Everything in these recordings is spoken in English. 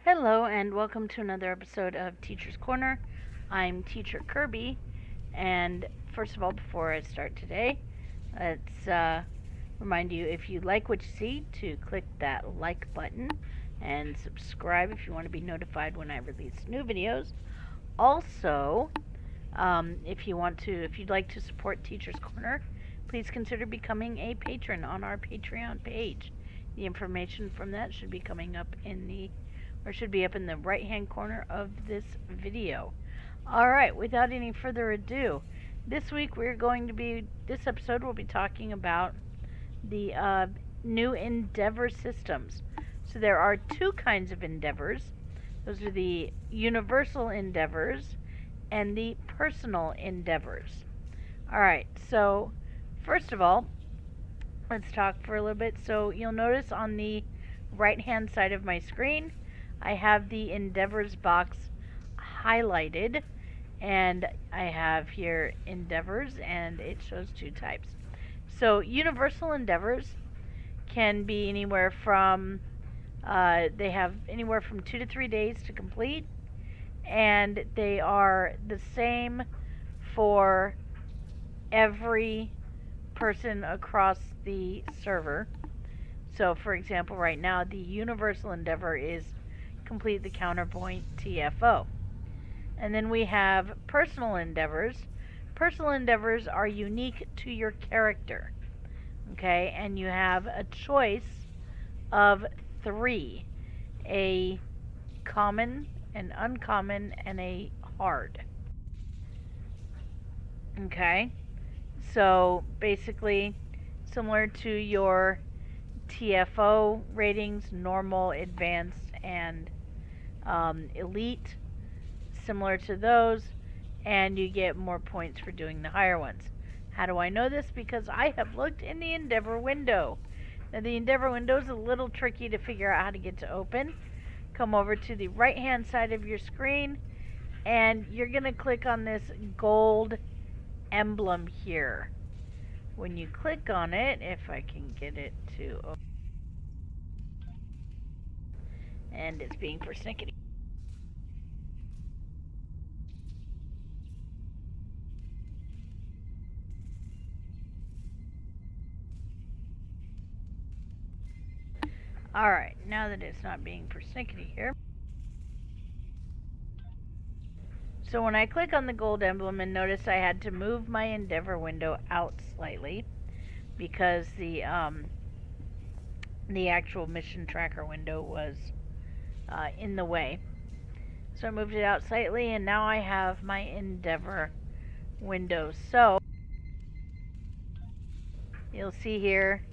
Hello and welcome to another episode of Teacher's Corner. I'm Teacher Kirby, and first of all, before I start today, let's remind you if you like what you see to click that like button and subscribe if you want to be notified when I release new videos. Also, if you'd like to support Teacher's Corner, please consider becoming a patron on our Patreon page. The information from that should be coming up should be up in the right hand corner of this video. Alright, without any further ado, this episode we'll be talking about the new endeavor systems. So there are two kinds of endeavors. Those are the universal endeavors and the personal endeavors. Alright, so first of all, let's talk for a little bit. So you'll notice on the right hand side of my screen, I have the endeavors box highlighted, and I have here endeavors, and it shows two types. So universal endeavors can be anywhere from they have anywhere from 2 to 3 days to complete, and they are the same for every person across the server. So for example, right now the universal endeavor is complete the counterpoint TFO. And then we have personal endeavors. Personal endeavors are unique to your character. Okay, and you have a choice of 3: a common, an uncommon, and a hard. Okay, so basically similar to your TFO ratings, normal, advanced, and elite, similar to those, and you get more points for doing the higher ones. How do I know this? Because I have looked in the Endeavor window. Now the Endeavor window is a little tricky to figure out how to get to open. Come over to the right hand side of your screen, and you're going to click on this gold emblem here. When you click on it, if I can get it to open, and it's being persnickety. Alright, now that it's not being persnickety here. So when I click on the gold emblem, and notice I had to move my Endeavor window out slightly because the actual mission tracker window was in the way. So I moved it out slightly, and now I have my Endeavor window. So you'll see here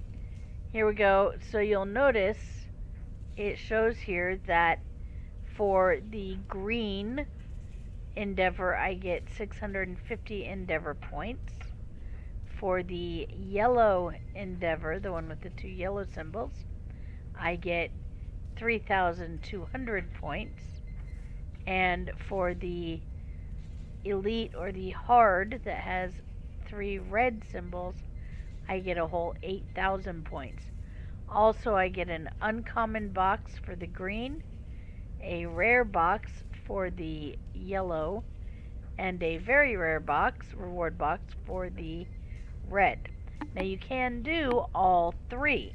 we go. So you'll notice it shows here that for the green Endeavor I get 650 Endeavor points. For the yellow Endeavor, the one with the 2 yellow symbols, I get 3,200 points. And for the elite or the hard that has 3 red symbols, I get a whole 8,000 points. Also, I get an uncommon box for the green, a rare box for the yellow, and a very rare box, reward box, for the red. Now you can do all 3,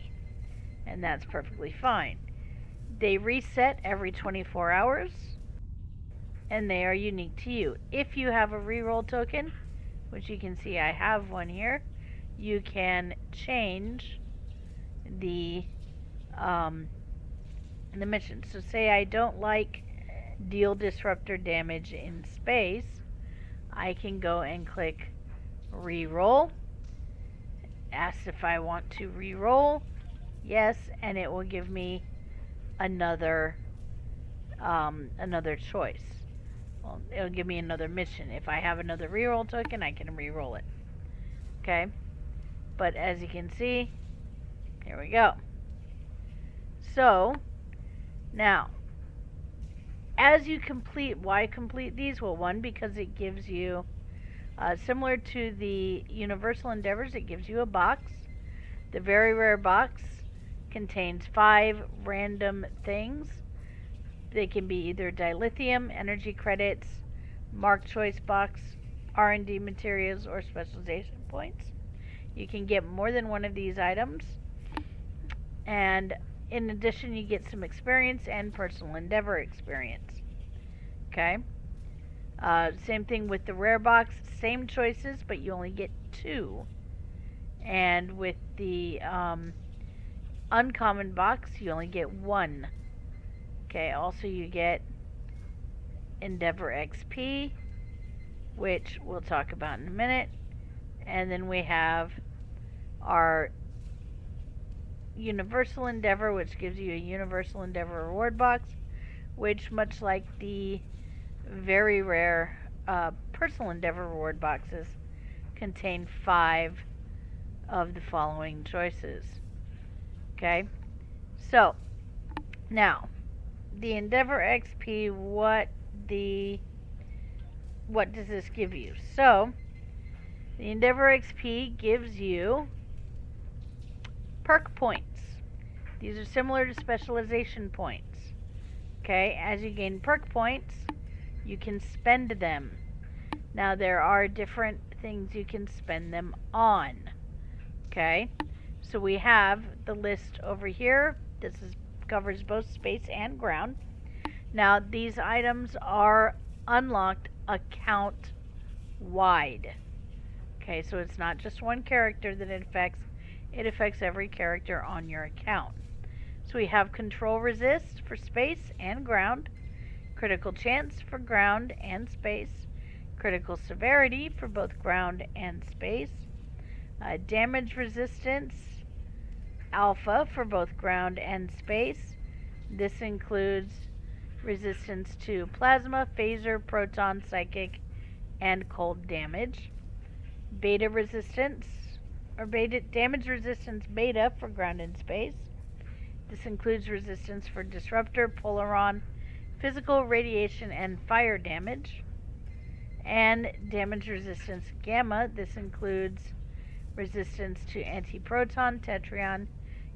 and that's perfectly fine. They reset every 24 hours, and they are unique to you. If you have a reroll token, which you can see I have one here, you can change the mission. So say I don't like deal disruptor damage in space, I can go and click reroll, ask if I want to reroll, yes, and it will give me another choice. Well, it'll give me another mission. If I have another reroll token, I can reroll it. Okay, but as you can see, here we go. So now, as you complete, why complete these? Well, one, because it gives you, similar to the universal endeavors, it gives you a box. The very rare box contains 5 random things They can be either dilithium, energy credits, mark choice box, R&D materials, or specialization points. You can get more than one of these items, and in addition you get some experience and personal endeavor experience. Okay, same thing with the rare box, same choices, but you only get 2. And with the uncommon box, you only get 1. Okay, also you get Endeavor XP, which we'll talk about in a minute. And then we have our Universal Endeavor, which gives you a Universal Endeavor reward box, which, much like the very rare Personal Endeavor reward boxes, contain 5 of the following choices. Okay, so now the Endeavor XP, what does this give you? So the Endeavor XP gives you perk points. These are similar to specialization points. Okay, as you gain perk points, you can spend them. Now there are different things you can spend them on. Okay, so we have the list over here. This covers both space and ground. Now these items are unlocked account wide. Okay, so it's not just one character that it affects every character on your account. So we have control resist for space and ground, critical chance for ground and space, critical severity for both ground and space, damage resistance alpha for both ground and space. This includes resistance to plasma, phaser, proton, psychic, and cold damage. Beta resistance, or damage resistance beta for ground and space. This includes resistance for disruptor, polaron, physical, radiation, and fire damage. And damage resistance gamma. This includes resistance to antiproton, tetryon,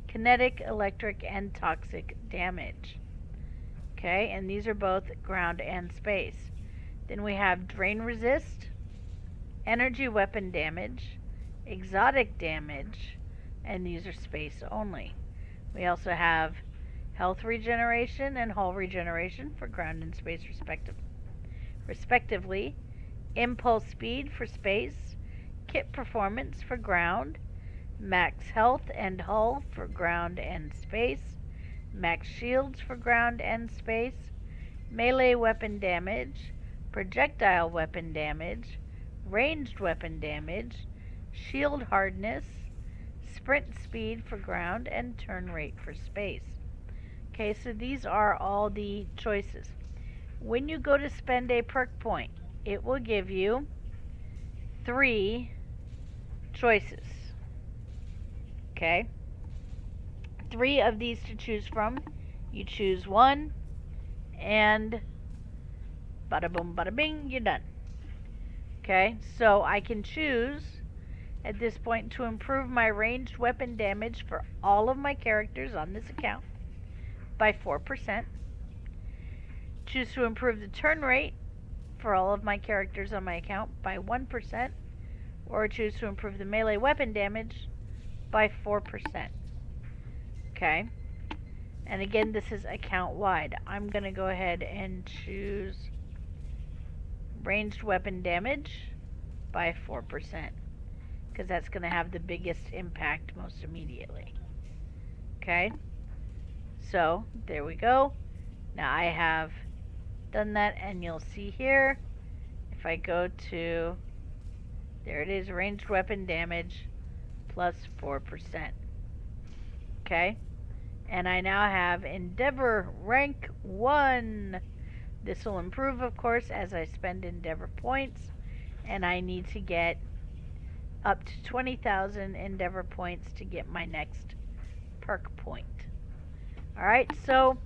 kinetic, electric, and toxic damage. Okay, and these are both ground and space. Then we have drain resist, energy weapon damage, exotic damage, and these are space only. We also have health regeneration and hull regeneration for ground and space respectively, impulse speed for space, kit performance for ground, max health and hull for ground and space, max shields for ground and space, melee weapon damage, projectile weapon damage, ranged weapon damage, shield hardness, sprint speed for ground, and turn rate for space. Okay, so these are all the choices. When you go to spend a perk point, it will give you 3 choices. Okay? 3 of these to choose from. You choose one, and bada boom, bada bing, you're done. Okay, so I can choose at this point to improve my ranged weapon damage for all of my characters on this account by 4%. Choose to improve the turn rate for all of my characters on my account by 1%, or choose to improve the melee weapon damage by 4%. Okay, and again, this is account wide. I'm going to go ahead and choose ranged weapon damage by 4%, because that's going to have the biggest impact most immediately. Okay, so there we go. Now I have done that, and you'll see here, if I go to, there it is, ranged weapon damage plus 4%. Okay, and I now have Endeavor rank 1. This will improve, of course, as I spend Endeavor points, and I need to get up to 20,000 Endeavor points to get my next perk point. Alright, so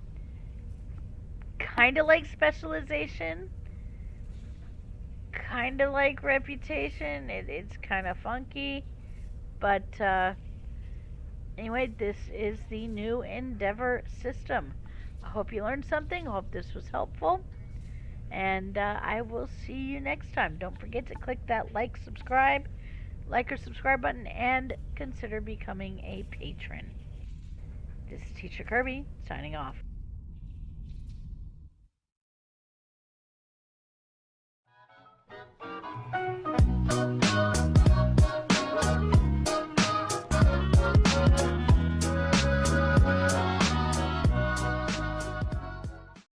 kind of like specialization, kind of like reputation. It's kind of funky, but anyway, this is the new Endeavor system. I hope you learned something. Hope this was helpful. And I will see you next time. Don't forget to click that like or subscribe button, and consider becoming a patron. This is Teacher Kirby signing off.